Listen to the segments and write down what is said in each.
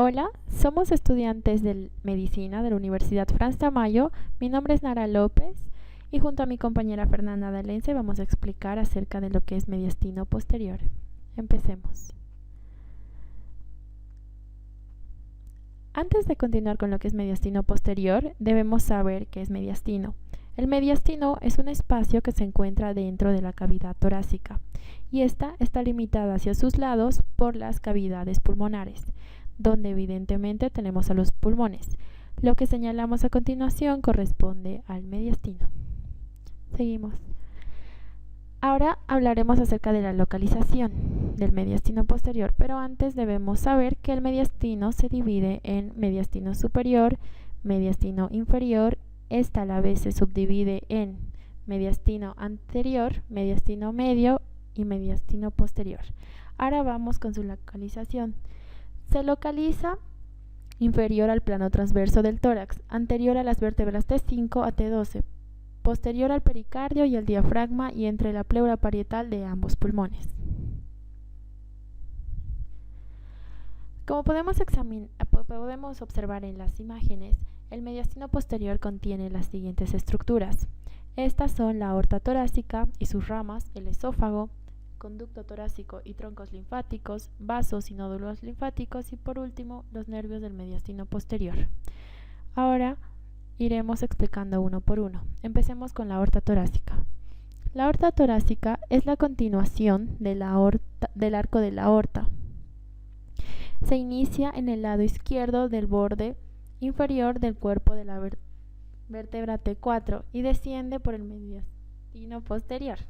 Hola, somos estudiantes de Medicina de la Universidad Franz Tamayo. Mi nombre es Nara López y junto a mi compañera Fernanda Dalense vamos a explicar acerca de lo que es mediastino posterior. Empecemos. Antes de continuar con lo que es mediastino posterior, debemos saber qué es mediastino. El mediastino es un espacio que se encuentra dentro de la cavidad torácica y esta está limitada hacia sus lados por las cavidades pulmonares, donde evidentemente tenemos a los pulmones. Lo que señalamos a continuación corresponde al mediastino. Seguimos. Ahora hablaremos acerca de la localización del mediastino posterior, pero antes debemos saber que el mediastino se divide en mediastino superior, mediastino inferior. Esta a la vez se subdivide en mediastino anterior, mediastino medio y mediastino posterior. Ahora vamos con su localización. Se localiza inferior al plano transverso del tórax, anterior a las vértebras T5 a T12, posterior al pericardio y al diafragma y entre la pleura parietal de ambos pulmones. Como podemos observar en las imágenes, el mediastino posterior contiene las siguientes estructuras. Estas son la aorta torácica y sus ramas, el esófago, conducto torácico y troncos linfáticos, vasos y nódulos linfáticos y por último los nervios del mediastino posterior. Ahora iremos explicando uno por uno. Empecemos con la aorta torácica. La aorta torácica es la continuación del arco de la aorta. Se inicia en el lado izquierdo del borde inferior del cuerpo de la vértebra T4 y desciende por el mediastino posterior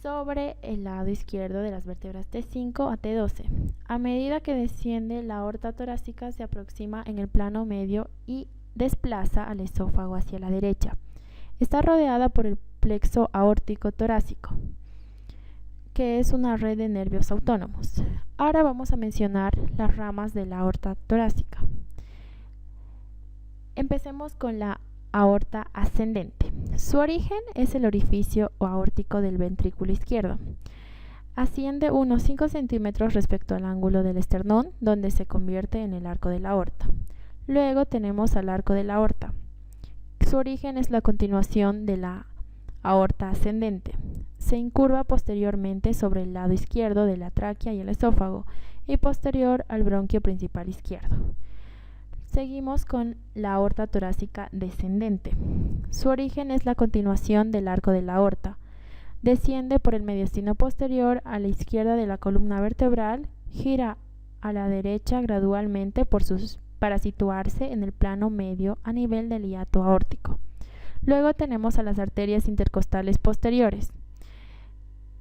sobre el lado izquierdo de las vértebras T5 a T12. A medida que desciende, la aorta torácica se aproxima en el plano medio y desplaza al esófago hacia la derecha. Está rodeada por el plexo aórtico torácico, que es una red de nervios autónomos. Ahora vamos a mencionar las ramas de la aorta torácica. Empecemos con la aorta ascendente. Su origen es el orificio aórtico del ventrículo izquierdo. Asciende unos 5 centímetros respecto al ángulo del esternón, donde se convierte en el arco de la aorta. Luego tenemos al arco de la aorta. Su origen es la continuación de la aorta ascendente. Se incurva posteriormente sobre el lado izquierdo de la tráquea y el esófago y posterior al bronquio principal izquierdo. Seguimos con la aorta torácica descendente. Su origen es la continuación del arco de la aorta. Desciende por el mediastino posterior a la izquierda de la columna vertebral, gira a la derecha gradualmente para situarse en el plano medio a nivel del hiato aórtico. Luego tenemos a las arterias intercostales posteriores.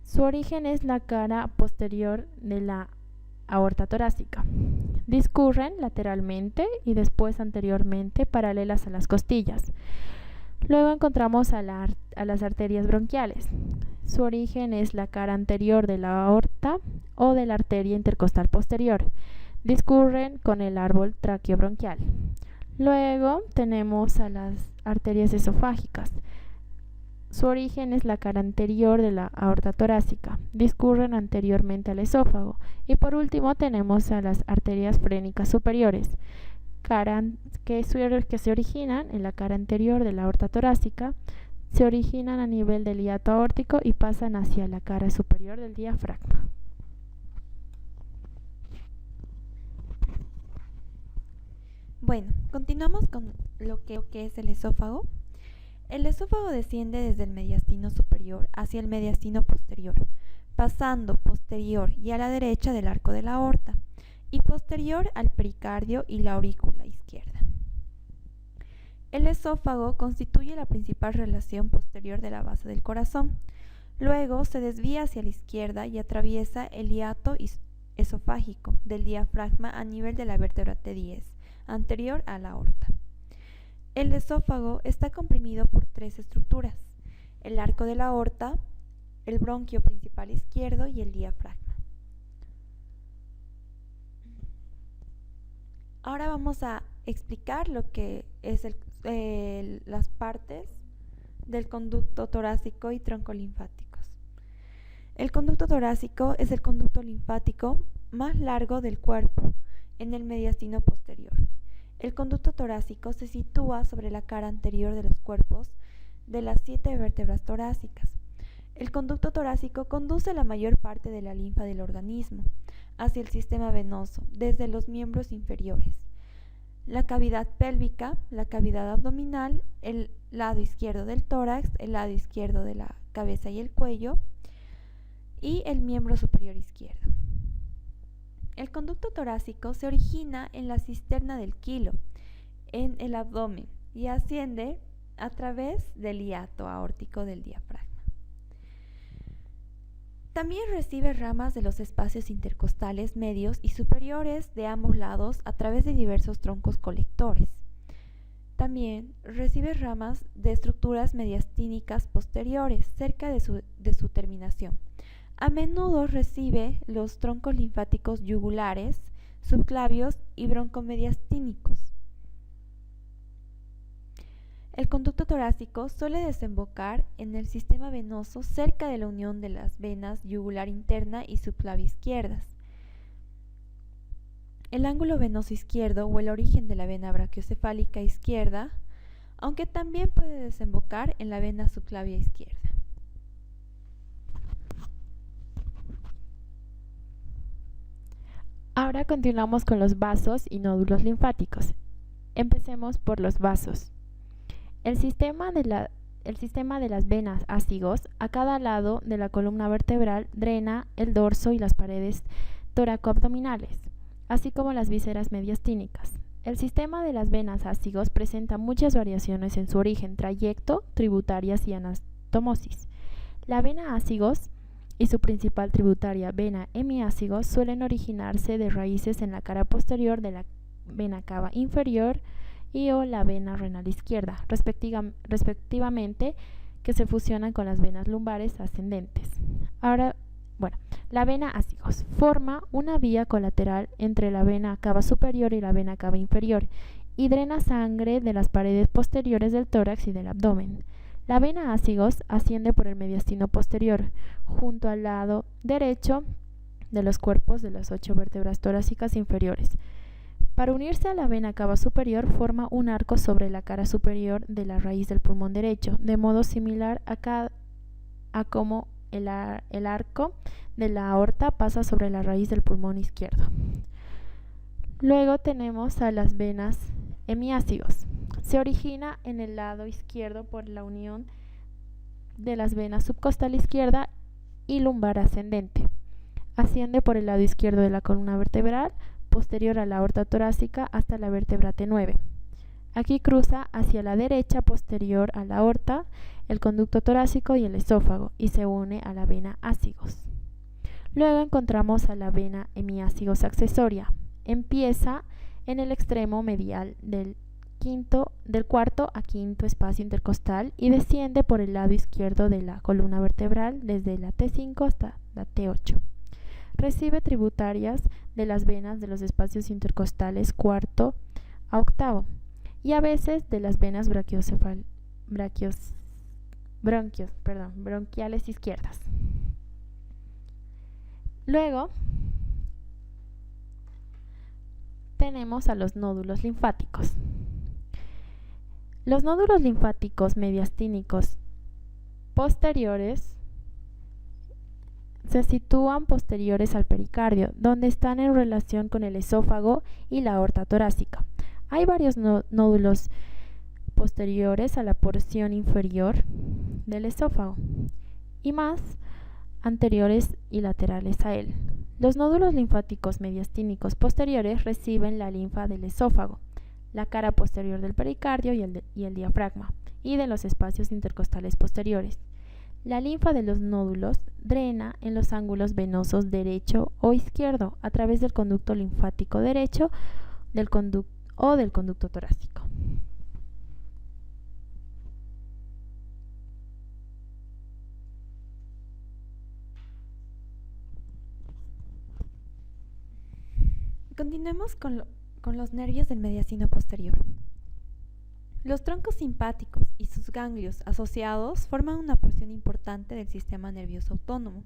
Su origen es la cara posterior de la aorta torácica. Discurren lateralmente y después anteriormente paralelas a las costillas. Luego encontramos a las arterias bronquiales. Su origen es la cara anterior de la aorta o de la arteria intercostal posterior. Discurren con el árbol traqueobronquial. Luego tenemos a las arterias esofágicas. Su origen es la cara anterior de la aorta torácica. Discurren anteriormente al esófago. Y por último tenemos a las arterias frénicas superiores, que se originan en la cara anterior de la aorta torácica, se originan a nivel del hiato aórtico y pasan hacia la cara superior del diafragma. Bueno, continuamos con lo que es el esófago. El esófago desciende desde el mediastino superior hacia el mediastino posterior, pasando posterior y a la derecha del arco de la aorta, y posterior al pericardio y la aurícula izquierda. El esófago constituye la principal relación posterior de la base del corazón. Luego se desvía hacia la izquierda y atraviesa el hiato esofágico del diafragma a nivel de la vértebra T10, anterior a la aorta. El esófago está comprimido por 3 estructuras: el arco de la aorta, el bronquio principal izquierdo y el diafragma. Ahora vamos a explicar lo que es las partes del conducto torácico y troncolinfáticos. El conducto torácico es el conducto linfático más largo del cuerpo, en el mediastino posterior. El conducto torácico se sitúa sobre la cara anterior de los cuerpos de las 7 vértebras torácicas. El conducto torácico conduce la mayor parte de la linfa del organismo hacia el sistema venoso desde los miembros inferiores. La cavidad pélvica, la cavidad abdominal, el lado izquierdo del tórax, el lado izquierdo de la cabeza y el cuello y el miembro superior izquierdo. El conducto torácico se origina en la cisterna del quilo, en el abdomen, y asciende a través del hiato aórtico del diafragma. También recibe ramas de los espacios intercostales medios y superiores de ambos lados a través de diversos troncos colectores. También recibe ramas de estructuras mediastínicas posteriores cerca de su terminación. A menudo recibe los troncos linfáticos yugulares, subclavios y broncomediastínicos. El conducto torácico suele desembocar en el sistema venoso cerca de la unión de las venas yugular interna y subclavia izquierdas. El ángulo venoso izquierdo o el origen de la vena brachiocefálica izquierda, aunque también puede desembocar en la vena subclavia izquierda. Ahora continuamos con los vasos y nódulos linfáticos. Empecemos por los vasos. El sistema de las venas ácigos a cada lado de la columna vertebral drena el dorso y las paredes toracoabdominales, así como las vísceras mediastínicas. El sistema de las venas ácigos presenta muchas variaciones en su origen, trayecto, tributarias y anastomosis. La vena ácigos y su principal tributaria, vena hemiácigos, suelen originarse de raíces en la cara posterior de la vena cava inferior y o la vena renal izquierda, respectivamente, que se fusionan con las venas lumbares ascendentes. La vena ácigos forma una vía colateral entre la vena cava superior y la vena cava inferior y drena sangre de las paredes posteriores del tórax y del abdomen. La vena ácigos asciende por el mediastino posterior, junto al lado derecho de los cuerpos de las 8 vértebras torácicas inferiores. Para unirse a la vena cava superior, forma un arco sobre la cara superior de la raíz del pulmón derecho, de modo similar a como el arco de la aorta pasa sobre la raíz del pulmón izquierdo. Luego tenemos a las venas hemiácigos. Se origina en el lado izquierdo por la unión de las venas subcostal izquierda y lumbar ascendente. Asciende por el lado izquierdo de la columna vertebral, posterior a la aorta torácica hasta la vértebra T9. Aquí cruza hacia la derecha, posterior a la aorta, el conducto torácico y el esófago, y se une a la vena ácigos. Luego encontramos a la vena hemiácigos accesoria. Empieza en el extremo medial del cuarto a quinto espacio intercostal y desciende por el lado izquierdo de la columna vertebral desde la T5 hasta la T8. Recibe tributarias de las venas de los espacios intercostales cuarto a octavo y a veces de las venas bronquiales izquierdas. Luego tenemos a los nódulos linfáticos. Los nódulos linfáticos mediastínicos posteriores se sitúan posteriores al pericardio, donde están en relación con el esófago y la aorta torácica. Hay varios nódulos posteriores a la porción inferior del esófago y más anteriores y laterales a él. Los nódulos linfáticos mediastínicos posteriores reciben la linfa del esófago, la cara posterior del pericardio y el diafragma, y de los espacios intercostales posteriores. La linfa de los nódulos drena en los ángulos venosos derecho o izquierdo a través del conducto linfático derecho del conducto torácico. Continuemos con los nervios del mediastino posterior. Los troncos simpáticos y sus ganglios asociados forman una porción importante del sistema nervioso autónomo.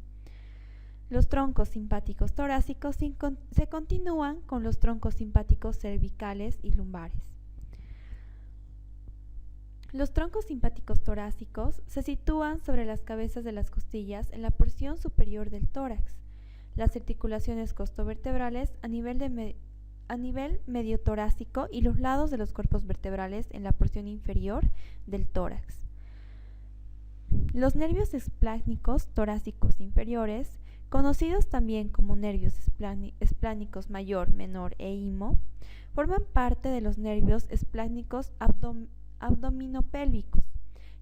Los troncos simpáticos torácicos se continúan con los troncos simpáticos cervicales y lumbares. Los troncos simpáticos torácicos se sitúan sobre las cabezas de las costillas en la porción superior del tórax, las articulaciones costovertebrales a nivel medio torácico y los lados de los cuerpos vertebrales en la porción inferior del tórax. Los nervios esplánicos torácicos inferiores, conocidos también como nervios esplánicos mayor, menor e imo, forman parte de los nervios esplánicos abdominopélvicos,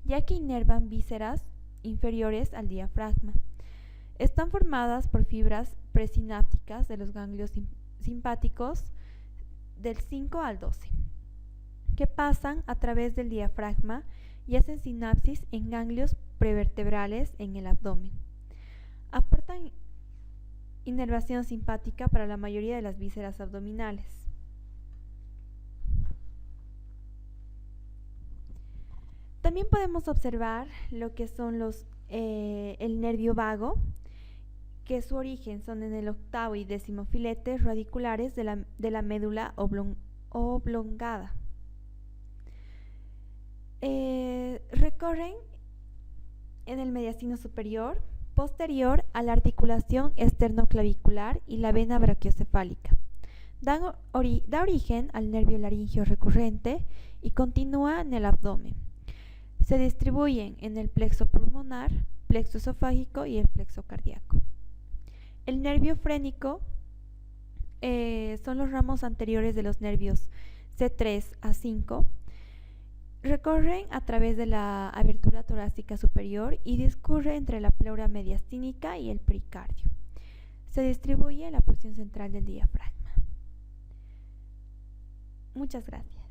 ya que inervan vísceras inferiores al diafragma. Están formadas por fibras presinápticas de los ganglios simpáticos del 5 al 12, que pasan a través del diafragma y hacen sinapsis en ganglios prevertebrales en el abdomen. Aportan inervación simpática para la mayoría de las vísceras abdominales. También podemos observar lo que son el nervio vago, que su origen son en el octavo y décimo filetes radiculares de la médula oblongada. Recorren en el mediastino superior, posterior a la articulación esternoclavicular y la vena brachiocefálica. Da origen al nervio laringio recurrente y continúa en el abdomen. Se distribuyen en el plexo pulmonar, plexo esofágico y el plexo cardíaco. El nervio frénico son los ramos anteriores de los nervios C3 a 5. Recorren a través de la abertura torácica superior y discurre entre la pleura mediastínica y el pericardio. Se distribuye en la porción central del diafragma. Muchas gracias.